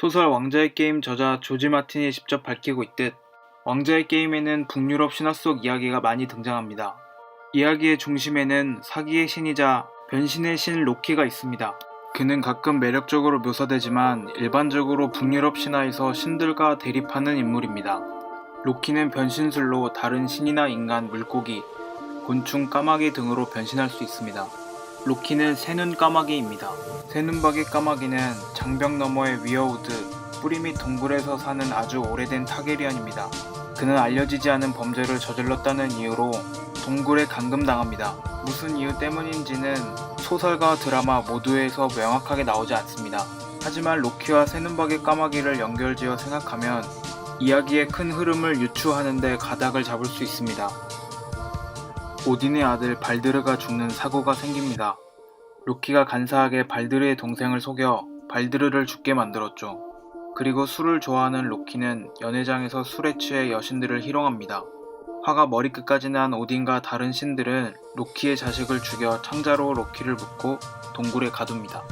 소설 왕자의 게임 저자 조지 마틴이 직접 밝히고 있듯 왕자의 게임에는 북유럽 신화 속 이야기가 많이 등장합니다. 이야기의 중심에는 사기의 신이자 변신의 신 로키가 있습니다. 그는 가끔 매력적으로 묘사되지만 일반적으로 북유럽 신화에서 신들과 대립하는 인물입니다. 로키는 변신술로 다른 신이나 인간, 물고기, 곤충, 까마귀 등으로 변신할 수 있습니다. 로키는 새눈 까마귀입니다. 새눈박이 까마귀는 장벽 너머의 위어우드, 뿌리 및 동굴에서 사는 아주 오래된 타게리언입니다. 그는 알려지지 않은 범죄를 저질렀다는 이유로 동굴에 감금당합니다. 무슨 이유 때문인지는 소설과 드라마 모두에서 명확하게 나오지 않습니다. 하지만 로키와 새눈박이 까마귀를 연결지어 생각하면 이야기의 큰 흐름을 유추하는 데 가닥을 잡을 수 있습니다. 오딘의 아들 발드르가 죽는 사고가 생깁니다. 로키가 간사하게 발드르의 동생을 속여 발드르를 죽게 만들었죠. 그리고 술을 좋아하는 로키는 연회장에서 술에 취해 여신들을 희롱합니다. 화가 머리끝까지 난 오딘과 다른 신들은 로키의 자식을 죽여 창자로 로키를 묶고 동굴에 가둡니다.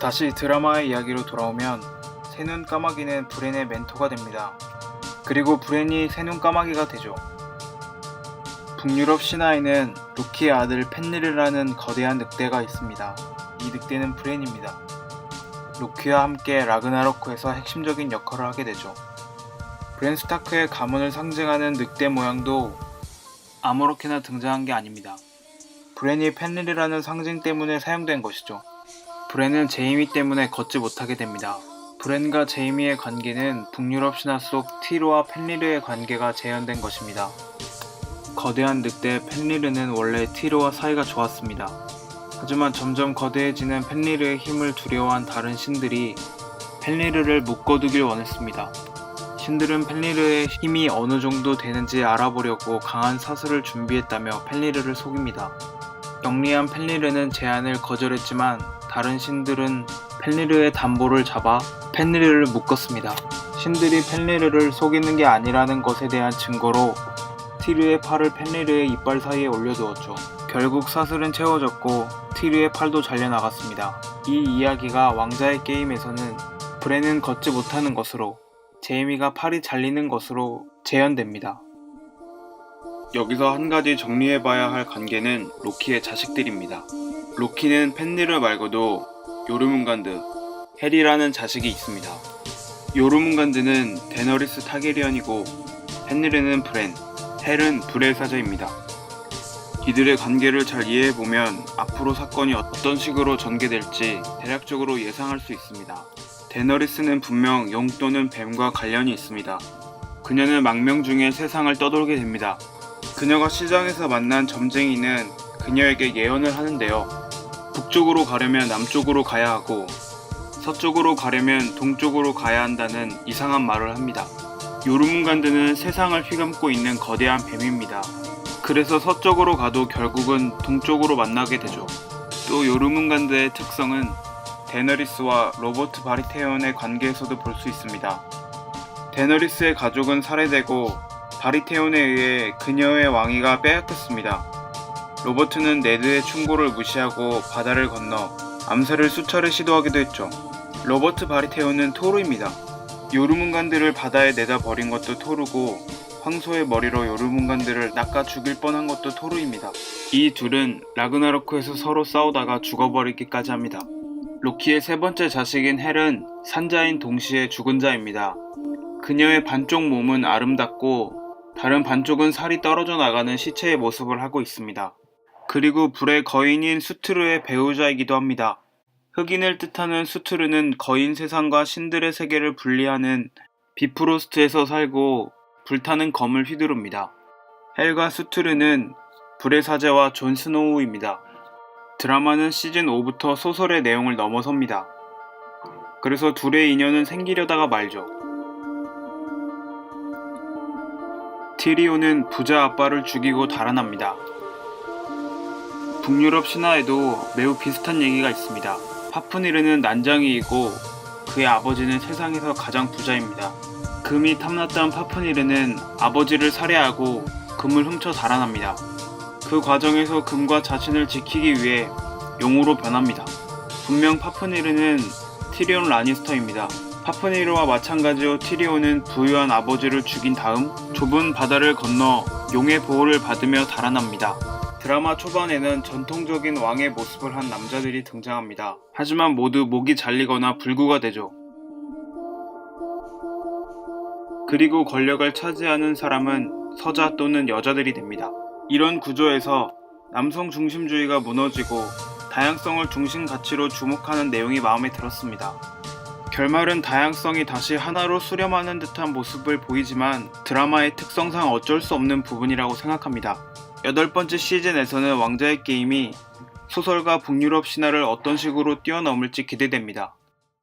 다시 드라마의 이야기로 돌아오면 새눈 까마귀는 브렌의 멘토가 됩니다. 그리고 브렌이 새눈 까마귀가 되죠. 북유럽 신화에는 로키의 아들 펜리르라는 거대한 늑대가 있습니다. 이 늑대는 브렌입니다. 로키와 함께 라그나로크에서 핵심적인 역할을 하게 되죠. 브렌 스타크의 가문을 상징하는 늑대 모양도 아무렇게나 등장한 게 아닙니다. 브렌이 펜리르라는 상징 때문에 사용된 것이죠. 브렌은 제이미 때문에 걷지 못하게 됩니다. 브렌과 제이미의 관계는 북유럽 신화 속 티로와 펜리르의 관계가 재현된 것입니다. 거대한 늑대 펜리르는 원래 티로와 사이가 좋았습니다. 하지만 점점 거대해지는 펜리르의 힘을 두려워한 다른 신들이 펜리르를 묶어두길 원했습니다. 신들은 펜리르의 힘이 어느 정도 되는지 알아보려고 강한 사슬을 준비했다며 펜리르를 속입니다. 영리한 펜리르는 제안을 거절했지만 다른 신들은 펜리르의 담보를 잡아 펜리르를 묶었습니다. 신들이 펜리르를 속이는 게 아니라는 것에 대한 증거로 티르의 팔을 펜리르의 이빨 사이에 올려두었죠. 결국 사슬은 채워졌고 티르의 팔도 잘려나갔습니다. 이 이야기가 왕자의 게임에서는 브렌은 걷지 못하는 것으로 제이미가 팔이 잘리는 것으로 재현됩니다. 여기서 한 가지 정리해봐야 할 관계는 로키의 자식들입니다. 로키는 펜리르 말고도 요르문간드, 헬이라는 자식이 있습니다. 요르문간드는 데너리스 타게리언이고 펜리르는 브렌, 헬은 불의 사자입니다. 이들의 관계를 잘 이해해보면 앞으로 사건이 어떤 식으로 전개될지 대략적으로 예상할 수 있습니다. 데너리스는 분명 용 또는 뱀과 관련이 있습니다. 그녀는 망명 중에 세상을 떠돌게 됩니다. 그녀가 시장에서 만난 점쟁이는 그녀에게 예언을 하는데요. 북쪽으로 가려면 남쪽으로 가야 하고 서쪽으로 가려면 동쪽으로 가야 한다는 이상한 말을 합니다. 요르문간드는 세상을 휘감고 있는 거대한 뱀입니다. 그래서 서쪽으로 가도 결국은 동쪽으로 만나게 되죠. 또 요르문간드의 특성은 데너리스와 로버트 바리테온의 관계에서도 볼 수 있습니다. 데너리스의 가족은 살해되고 바리테온에 의해 그녀의 왕위가 빼앗겼습니다. 로버트는 네드의 충고를 무시하고 바다를 건너 암살을 수차례 시도하기도 했죠. 로버트 바리테온은 토르입니다. 요르문간드를 바다에 내다 버린 것도 토르고 황소의 머리로 요르문간드를 낚아 죽일 뻔한 것도 토르입니다. 이 둘은 라그나로크에서 서로 싸우다가 죽어버리기까지 합니다. 로키의 세 번째 자식인 헬은 산자인 동시에 죽은 자입니다. 그녀의 반쪽 몸은 아름답고 다른 반쪽은 살이 떨어져 나가는 시체의 모습을 하고 있습니다. 그리고 불의 거인인 수트르의 배우자이기도 합니다. 흑인을 뜻하는 수트르는 거인 세상과 신들의 세계를 분리하는 비프로스트에서 살고 불타는 검을 휘두릅니다. 헬과 수트르는 불의 사제와 존 스노우입니다. 드라마는 시즌 5부터 소설의 내용을 넘어섭니다. 그래서 둘의 인연은 생기려다가 말죠. 티리온은 부자 아빠를 죽이고 달아납니다. 북유럽 신화에도 매우 비슷한 얘기가 있습니다. 파프니르는 난장이이고 그의 아버지는 세상에서 가장 부자입니다. 금이 탐났던 파프니르는 아버지를 살해하고 금을 훔쳐 달아납니다. 그 과정에서 금과 자신을 지키기 위해 용으로 변합니다. 분명 파프니르는 티리온 라니스터입니다. 파프니르와 마찬가지로 티리온은 부유한 아버지를 죽인 다음 좁은 바다를 건너 용의 보호를 받으며 달아납니다. 드라마 초반에는 전통적인 왕의 모습을 한 남자들이 등장합니다. 하지만 모두 목이 잘리거나 불구가 되죠. 그리고 권력을 차지하는 사람은 서자 또는 여자들이 됩니다. 이런 구조에서 남성 중심주의가 무너지고 다양성을 중심 가치로 주목하는 내용이 마음에 들었습니다. 결말은 다양성이 다시 하나로 수렴하는 듯한 모습을 보이지만 드라마의 특성상 어쩔 수 없는 부분이라고 생각합니다. 8번째 시즌에서는 왕자의 게임이 소설가 북유럽 신화를 어떤 식으로 뛰어넘을지 기대됩니다.